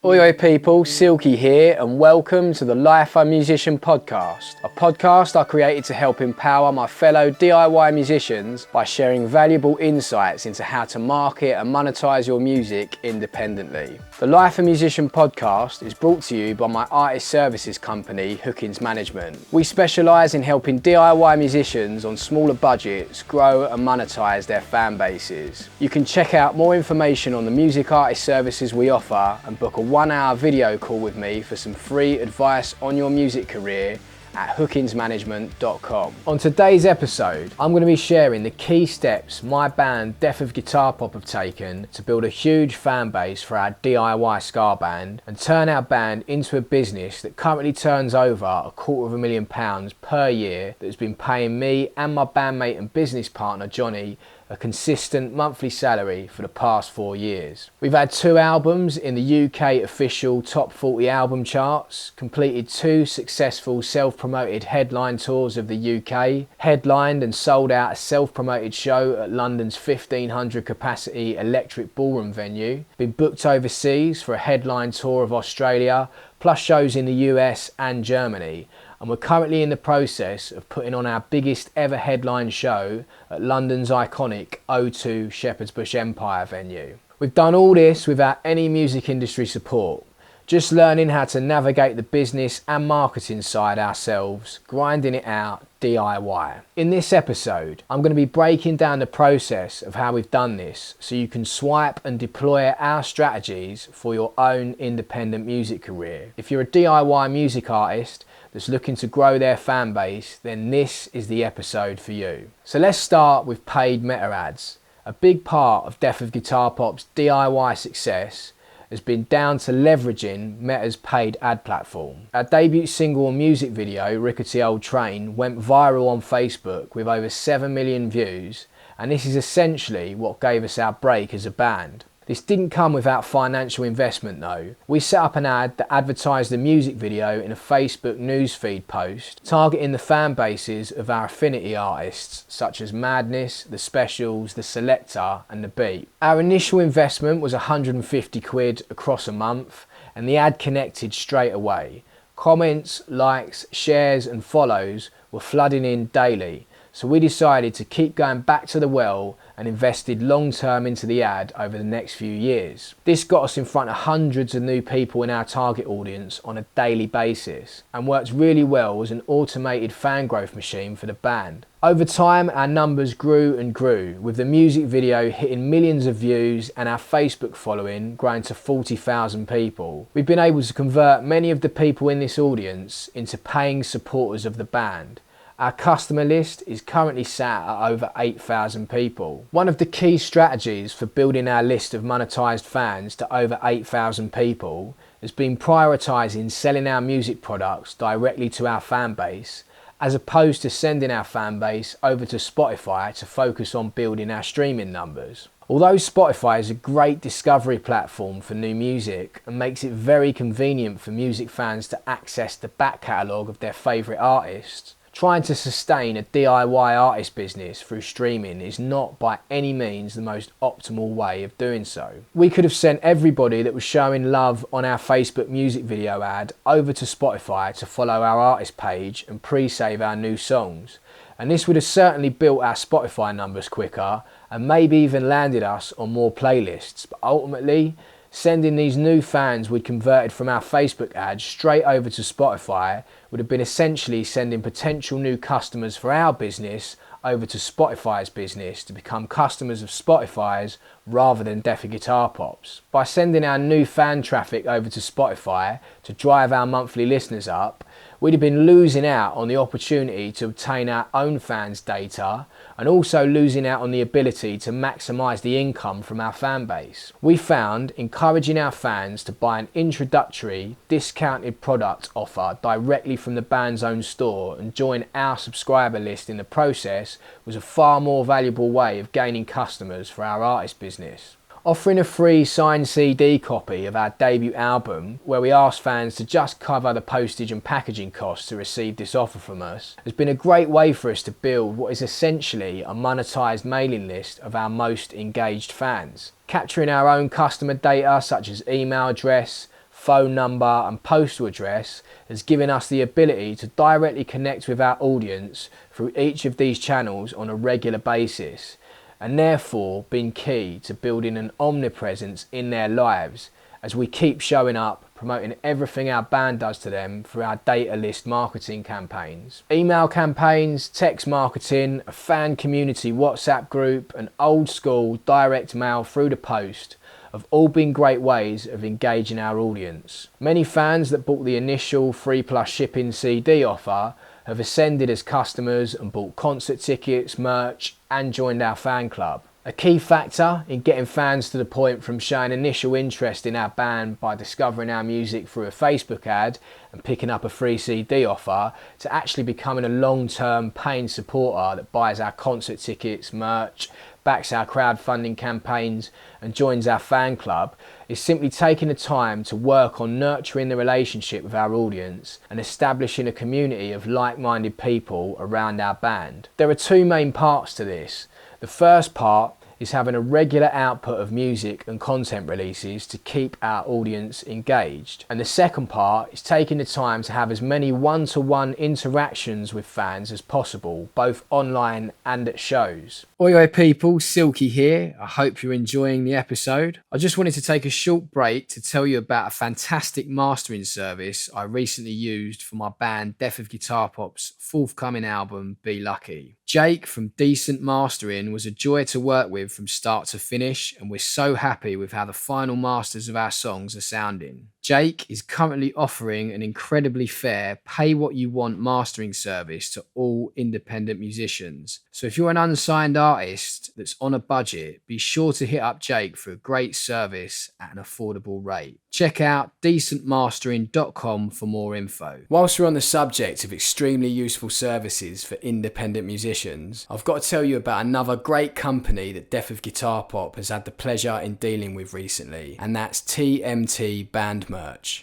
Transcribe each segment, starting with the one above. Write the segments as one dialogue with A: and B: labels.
A: Oi oi people, Silky here and welcome to the Life a Musician podcast. A podcast I created to help empower my fellow DIY musicians by sharing valuable insights into how to market and monetize your music independently. The Life a Musician podcast is brought to you by my artist services company, Hookins Management. We specialise in helping DIY musicians on smaller budgets grow and monetize their fan bases. You can check out more information on the music artist services we offer and book a 1-hour video call with me for some free advice on your music career at hookinsmanagement.com. On today's episode, I'm going to be sharing the key steps my band Death of Guitar Pop have taken to build a huge fan base for our DIY ska band and turn our band into a business that currently turns over £250,000 per year that has been paying me and my bandmate and business partner Jonny a consistent monthly salary for the past 4 years. We've had 2 albums in the UK official top 40 album charts, completed 2 successful self-promoted headline tours of the UK, headlined and sold out a self-promoted show at London's 1500 capacity Electric Ballroom venue, been booked overseas for a headline tour of Australia, plus shows in the US and Germany, and we're currently in the process of putting on our biggest ever headline show at London's iconic O2 Shepherd's Bush Empire venue. We've done all this without any music industry support, just learning how to navigate the business and marketing side ourselves, grinding it out DIY. In this episode, I'm going to be breaking down the process of how we've done this so you can swipe and deploy our strategies for your own independent music career. If you're a DIY music artist that's looking to grow their fan base, then this is the episode for you. So let's start with paid meta ads. A big part of Death of Guitar Pop's DIY success has been down to leveraging Meta's paid ad platform. Our debut single and music video, Rickety Old Train, went viral on Facebook with over 7 million views, and this is essentially what gave us our break as a band. This didn't come without financial investment though. We set up an ad that advertised the music video in a Facebook newsfeed post, targeting the fan bases of our affinity artists such as Madness, The Specials, The Selector and The Beat. Our initial investment was 150 quid across a month and the ad connected straight away. Comments, likes, shares and follows were flooding in daily, so we decided to keep going back to the well and invested long term into the ad over the next few years. This got us in front of hundreds of new people in our target audience on a daily basis and worked really well as an automated fan growth machine for the band. Over time our numbers grew and grew, with the music video hitting millions of views and our Facebook following growing to 40,000 people. We've been able to convert many of the people in this audience into paying supporters of the band. Our customer list is currently sat at over 8,000 people. One of the key strategies for building our list of monetised fans to over 8,000 people has been prioritising selling our music products directly to our fan base, as opposed to sending our fan base over to Spotify to focus on building our streaming numbers. Although Spotify is a great discovery platform for new music and makes it very convenient for music fans to access the back catalogue of their favourite artists, trying to sustain a DIY artist business through streaming is not by any means the most optimal way of doing so. We could have sent everybody that was showing love on our Facebook music video ad over to Spotify to follow our artist page and pre-save our new songs, and this would have certainly built our Spotify numbers quicker and maybe even landed us on more playlists, but ultimately sending these new fans we'd converted from our Facebook ads straight over to Spotify would have been essentially sending potential new customers for our business over to Spotify's business to become customers of Spotify's rather than Death of Guitar Pop's. By sending our new fan traffic over to Spotify to drive our monthly listeners up, we'd have been losing out on the opportunity to obtain our own fans' data and also losing out on the ability to maximise the income from our fan base. We found encouraging our fans to buy an introductory discounted product offer directly from the band's own store and join our subscriber list in the process was a far more valuable way of gaining customers for our artist business. Offering a free signed CD copy of our debut album, where we asked fans to just cover the postage and packaging costs to receive this offer from us, has been a great way for us to build what is essentially a monetised mailing list of our most engaged fans. Capturing our own customer data such as email address, phone number and postal address has given us the ability to directly connect with our audience through each of these channels on a regular basis, and therefore been key to building an omnipresence in their lives as we keep showing up, promoting everything our band does to them through our data list marketing campaigns. Email campaigns, text marketing, a fan community WhatsApp group, and old school direct mail through the post have all been great ways of engaging our audience. Many fans that bought the initial 3+ shipping CD offer have ascended as customers and bought concert tickets, merch, and joined our fan club. A key factor in getting fans to the point from showing initial interest in our band by discovering our music through a Facebook ad and picking up a free CD offer to actually becoming a long-term paying supporter that buys our concert tickets, merch, backs our crowdfunding campaigns and joins our fan club is simply taking the time to work on nurturing the relationship with our audience and establishing a community of like-minded people around our band. There are two main parts to this. The first part is having a regular output of music and content releases to keep our audience engaged. And the second part is taking the time to have as many one-to-one interactions with fans as possible, both online and at shows. Oi people, Silky here. I hope you're enjoying the episode. I just wanted to take a short break to tell you about a fantastic mastering service I recently used for my band Death of Guitar Pop's forthcoming album, Be Lucky. Jake from Decent Mastering was a joy to work with from start to finish, and we're so happy with how the final masters of our songs are sounding. Jake is currently offering an incredibly fair pay what you want mastering service to all independent musicians. So if you're an unsigned artist that's on a budget, be sure to hit up Jake for a great service at an affordable rate. Check out decentmastering.com for more info. Whilst we're on the subject of extremely useful services for independent musicians, I've got to tell you about another great company that Death of Guitar Pop has had the pleasure in dealing with recently, and that's TMT Band Merch.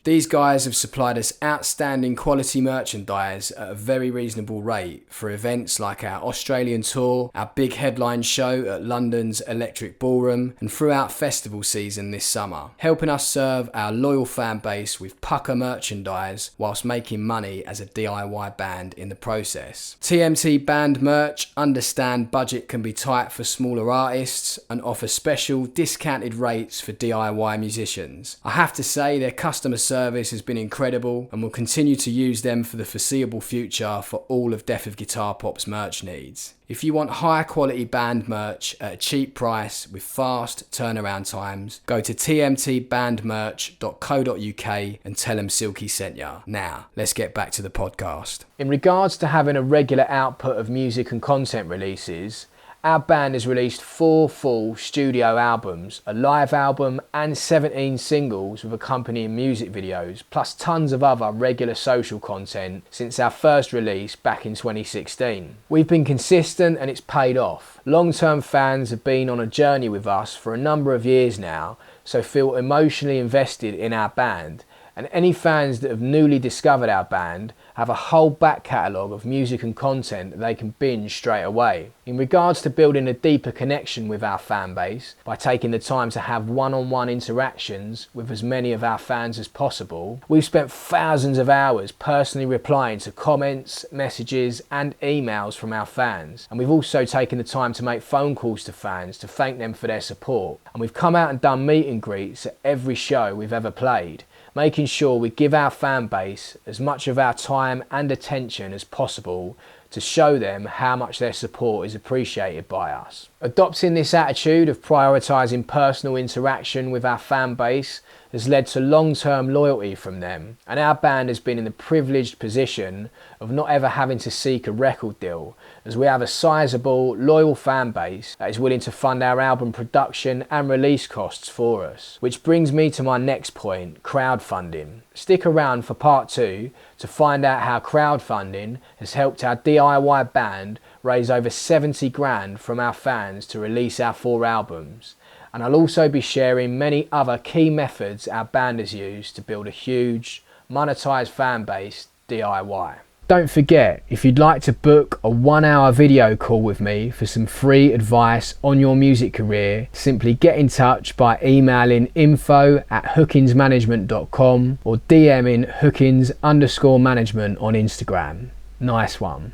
A: These guys have supplied us outstanding quality merchandise at a very reasonable rate for events like our Australian tour, our big headline show at London's Electric Ballroom, and throughout festival season this summer, helping us serve our loyal fan base with pucker merchandise whilst making money as a DIY band in the process. TMT Band Merch understand budget can be tight for smaller artists and offer special discounted rates for DIY musicians. I have to say their customer service has been incredible, and we'll continue to use them for the foreseeable future for all of Death of Guitar Pop's merch needs. If you want high quality band merch at a cheap price with fast turnaround times, go to tmtbandmerch.co.uk and tell them Silky sent ya. Now, let's get back to the podcast. In regards to having a regular output of music and content releases, our band has released 4 full studio albums, a live album and 17 singles with accompanying music videos, plus tons of other regular social content since our first release back in 2016. We've been consistent and it's paid off. Long-term fans have been on a journey with us for a number of years now, so feel emotionally invested in our band. And any fans that have newly discovered our band have a whole back catalogue of music and content that they can binge straight away. In regards to building a deeper connection with our fan base by taking the time to have one-on-one interactions with as many of our fans as possible, we've spent thousands of hours personally replying to comments, messages and emails from our fans. And we've also taken the time to make phone calls to fans to thank them for their support. And we've come out and done meet and greets at every show we've ever played, making sure we give our fan base as much of our time and attention as possible to show them how much their support is appreciated by us. Adopting this attitude of prioritising personal interaction with our fan base has led to long-term loyalty from them, and our band has been in the privileged position of not ever having to seek a record deal, as we have a sizable, loyal fan base that is willing to fund our album production and release costs for us. Which brings me to my next point, crowdfunding. Stick around for part 2 to find out how crowdfunding has helped our DIY band raise over 70 grand from our fans to release our 4 albums. And I'll also be sharing many other key methods our band has used to build a huge, monetised fan base DIY. Don't forget, if you'd like to book a 1-hour video call with me for some free advice on your music career, simply get in touch by emailing info@hookinsmanagement.com or DMing hookins_management on Instagram. Nice one.